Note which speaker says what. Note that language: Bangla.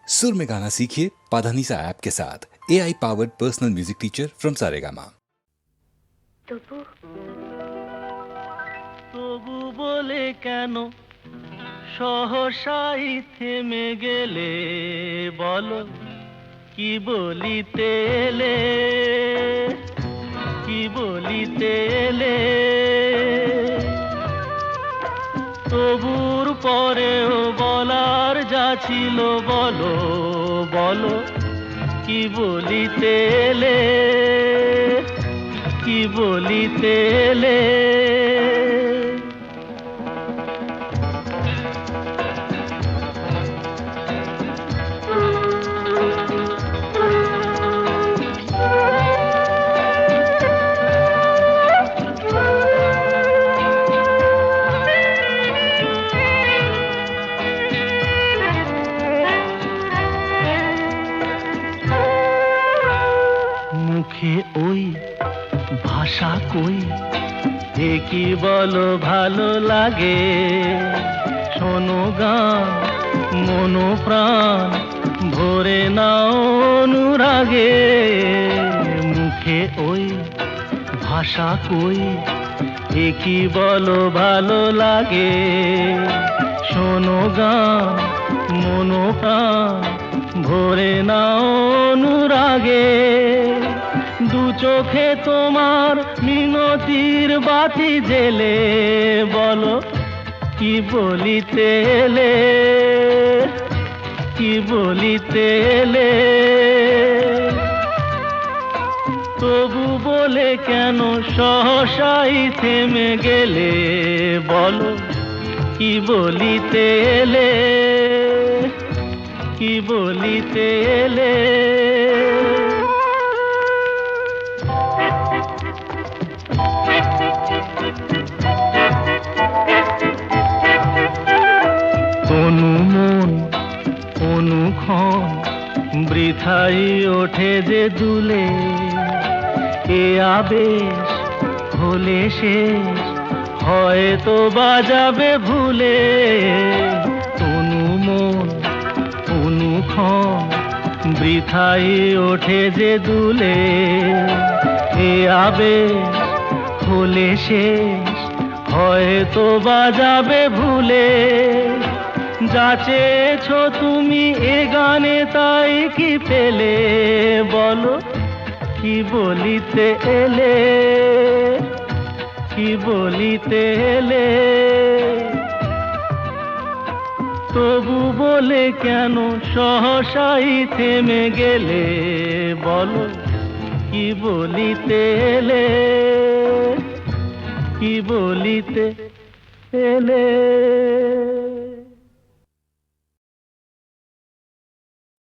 Speaker 1: सुर में गाना सीखिए पाधानीसा ऐप के साथ। AI powered personal music teacher from Saregama.
Speaker 2: তবু তবু বলে কেন সহসাই থেমে গেলে, বলো কি বলিতে এলে, কি বলিতে এলে। তবুর পরেও বলার যা ছিল বলো, বলো কি বলিতে এলে, কি বলিতে এলে। মুখে ওই ভাষা কই, এ কি বলো ভালো লাগে। শোনো গান মনো প্রাণ ভরে নাও অনুরাগে। মুখে ওই ভাষা কই, এ কি বলো ভালো লাগে। শোনো গান মনো প্রাণ ভরে নাও অনুরাগে। দু চোখে তোমার মিনতির বাতি জেলে, বলো কি বলিতে এলে, কি বলিতে এলে। তবু বলে কেন সহসাই থেমে গেলে, বলো কি বলিতে এলে, কি বলিতে এলে। তনু মন অনুক্ষণ বৃথাই ওঠে যে দুলে। এ আবেশ হলে শেষ হয়তো বাজাবে ভুলে। তনু মন অনুক্ষণ বৃথাই ওঠে যে দুলে। এ আবেশ হলে শেষ হয়তো বাজাবে ভুলে। যা চেয়েছো তুমি এ গানে তাই কি পেলে, বলো কি বলিতে এলে, কি বলিতে এলে। তবু বলে কেন সহসাই থেমে গেলে, বলো কি বলিতে এলে, কি বলিতে এলে।